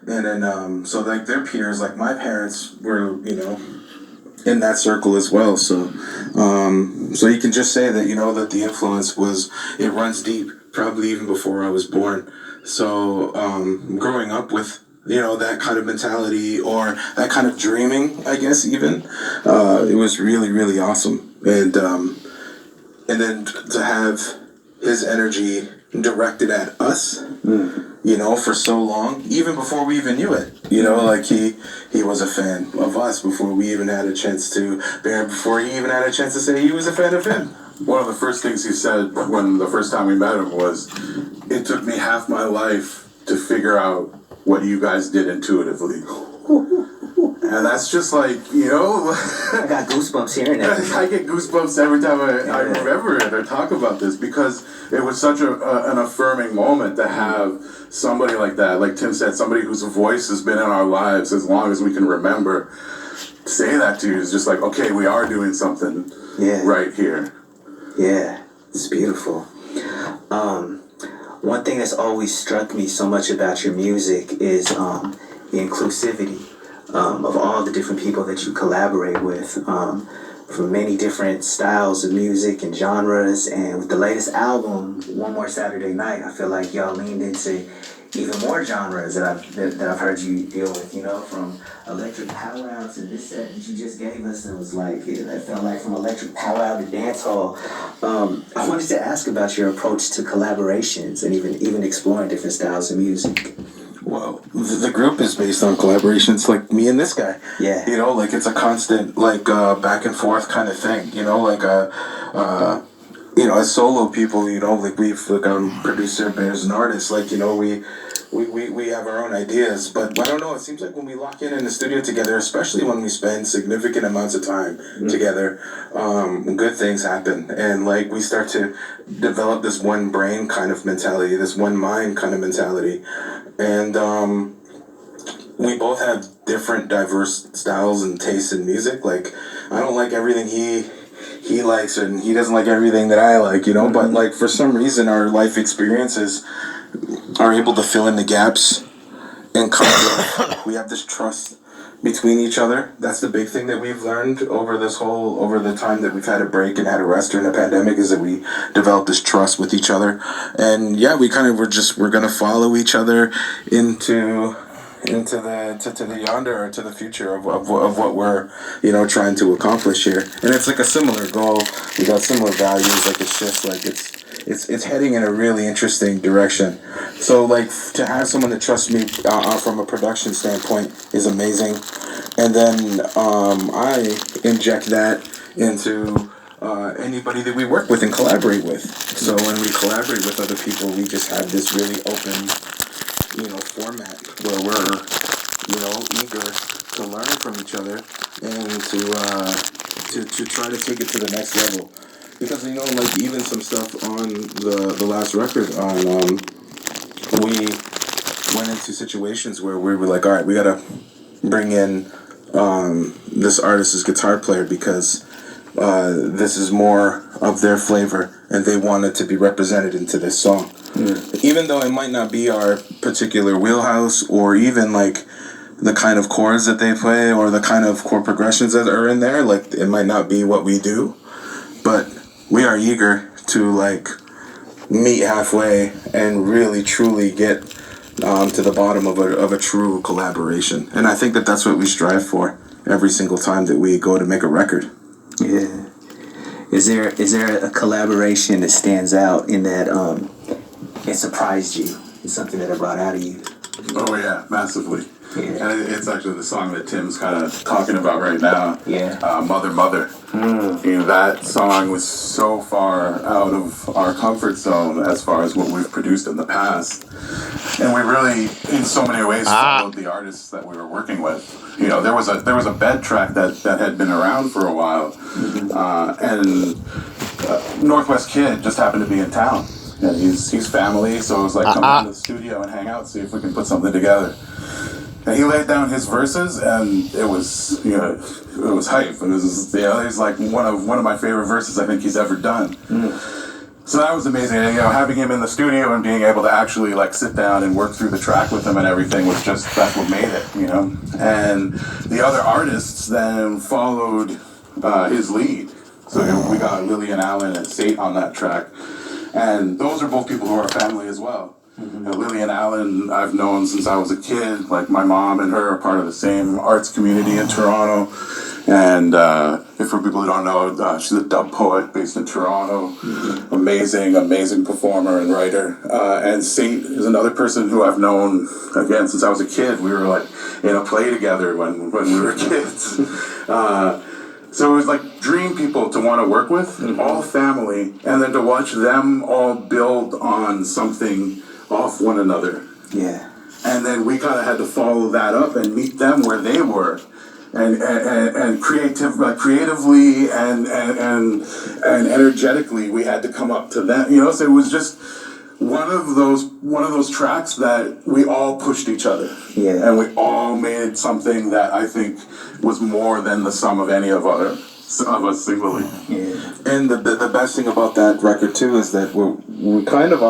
And then so like their peers, like my parents were, in that circle as well. So you can just say that that the influence was it runs deep, probably even before I was born. So growing up with that kind of mentality or that kind of dreaming, I guess even it was really really awesome. And then to have his energy directed at us, for so long, even before we even knew it. Like he was a fan of us before we even had a chance to bear, before he even had a chance to say he was a fan of him. One of the first things he said when the first time we met him was, "It took me half my life to figure out what you guys did intuitively." And that's just like, I got goosebumps hearing that. I get goosebumps every time I remember it or talk about this because it was such an affirming moment to have somebody like that. Like Tim said, somebody whose voice has been in our lives as long as we can remember. Say that to you is just like, okay, we are doing something right here. Yeah, it's beautiful. One thing that's always struck me so much about your music is the inclusivity of all the different people that you collaborate with, from many different styles of music and genres. And with the latest album, One More Saturday Night, I feel like y'all leaned into even more genres that I've heard you deal with. From electric powwow to this set that you just gave us. It was like it felt like from electric powwow to dance hall. I wanted to ask about your approach to collaborations and even exploring different styles of music. Well, the group is based on collaborations, like me and this guy. Yeah. Like it's a constant, like back and forth kind of thing. As solo people, like like I'm producer, bears, and artist. Like we have our own ideas, but I don't know. It seems like when we lock in the studio together, especially when we spend significant amounts of time together, good things happen, and like we start to develop this one brain kind of mentality, this one mind kind of mentality, and we both have different, diverse styles and tastes in music. Like I don't like everything he likes, and he doesn't like everything that I like. But like for some reason, our life experiences are able to fill in the gaps and kind of we have this trust between each other. That's the big thing that we've learned over the time that we've had a break and had a rest during the pandemic, is that we developed this trust with each other. And yeah, we're gonna follow each other into the yonder, or to the future of what we're trying to accomplish here. And it's like a similar goal. We got similar values. Like it's just like it's heading in a really interesting direction. So like to have someone that trusts me from a production standpoint is amazing. And then I inject that into anybody that we work with and collaborate with. So when we collaborate with other people, we just have this really open format where we're eager to learn from each other and to try to take it to the next level. Because like even some stuff on the last record on we went into situations where we were like, all right, we gotta bring in this artist's guitar player because this is more of their flavor and they want it to be represented into this song. Even though it might not be our particular wheelhouse, or even like the kind of chords that they play or the kind of chord progressions that are in there, like it might not be what we do, but we are eager to like meet halfway and really truly get to the bottom of a true collaboration. And I think that that's what we strive for every single time that we go to make a record. Yeah. Is there a collaboration that stands out in that it surprised you? It's something that it brought out of you? Oh yeah, massively. Yeah. And it's actually the song that Tim's kind of talking about right now. Yeah. Mother, Mother. That song was so far out of our comfort zone as far as what we've produced in the past. And we really, in so many ways, followed the artists that we were working with. There was a bed track that had been around for a while. And Northwest Kid just happened to be in town. And he's family, so it was like, come down to the studio and hang out, see if we can put something together. And he laid down his verses, and it was hype. And it was, he's like one of my favorite verses I think he's ever done. So that was amazing. And, having him in the studio and being able to actually like sit down and work through the track with him and everything was just, that's what made it, And the other artists then followed his lead. So we got Lillian Allen and Sate on that track. And those are both people who are family as well. Lillian Allen, I've known since I was a kid. Like my mom and her are part of the same arts community in Toronto. And if for people who don't know, she's a dub poet based in Toronto. Amazing performer and writer. And Sate is another person who I've known, again, since I was a kid. We were like in a play together when we were kids. So it was like dream people to want to work with, all family, and then to watch them all build on something off one another. Yeah. And then we kind of had to follow that up and meet them where they were, and creatively and energetically, we had to come up to them. So it was just one of those tracks that we all pushed each other. Yeah. And we all made something that I think was more than the sum of any of us singly. Yeah. And the best thing about that record too is that we kind of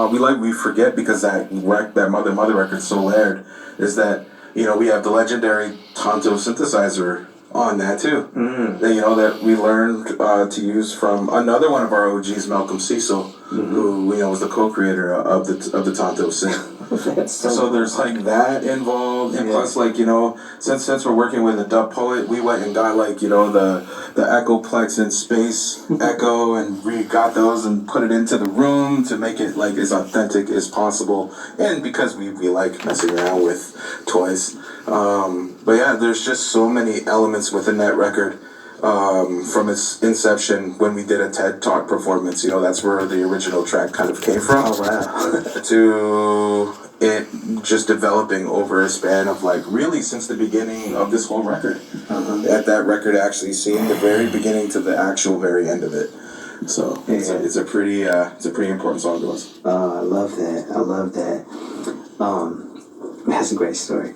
we forget, because that Mother record's so layered, is that we have the legendary Tonto synthesizer on that too. That we learned to use from another one of our OGs, Malcolm Cecil, who was the co-creator of the Tonto synth. So there's like that involved, and plus since we're working with a dub poet, we went and got the Echoplex and Space Echo, and we got those and put it into the room to make it like as authentic as possible, and because we like messing around with toys. But yeah, there's just so many elements within that record. From its inception, when we did a TED Talk performance, that's where the original track kind of came from. Oh wow! To it just developing over a span of really since the beginning of this whole record. At that record actually seeing the very beginning to the actual very end of it. So it's a pretty important song to us. I love that. That's a great story.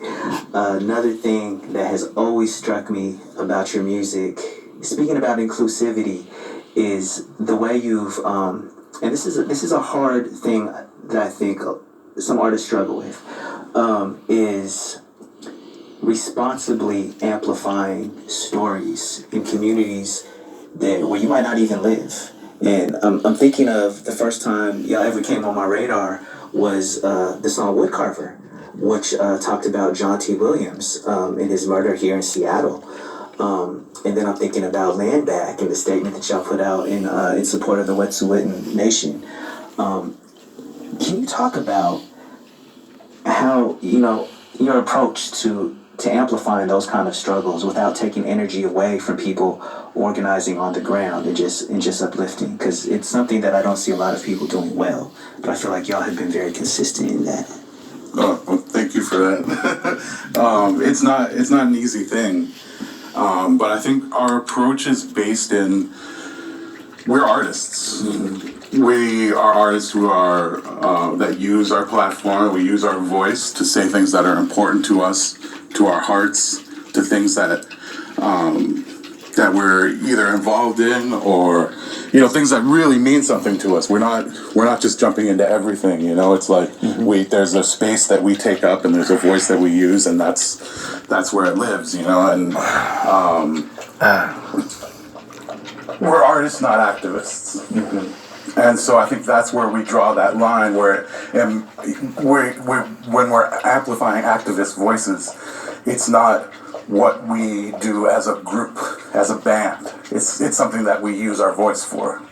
Another thing that has always struck me about your music, speaking about inclusivity, is the way you've and this is a hard thing that I think some artists struggle with, is responsibly amplifying stories in communities where you might not even live. And I'm thinking of the first time y'all ever came on my radar was the song Woodcarver, which talked about John T. Williams and his murder here in Seattle. And then I'm thinking about Land Back and the statement that y'all put out in support of the Wet'suwet'en Nation. Can you talk about how, your approach to amplifying those kind of struggles without taking energy away from people organizing on the ground and just uplifting? Because it's something that I don't see a lot of people doing well, but I feel like y'all have been very consistent in that. Oh, well, thank you for that. It's not an easy thing, but I think our approach is based in we're artists. We are artists who are that use our platform. We use our voice to say things that are important to us, to our hearts, to things that that we're either involved in or things that really mean something to us. We're not just jumping into everything. It's like there's a space that we take up and there's a voice that we use, and that's where it lives. And we're artists, not activists. And so I think that's where we draw that line, where when we're amplifying activist voices, it's not what we do as a group, as a band. It's something that we use our voice for.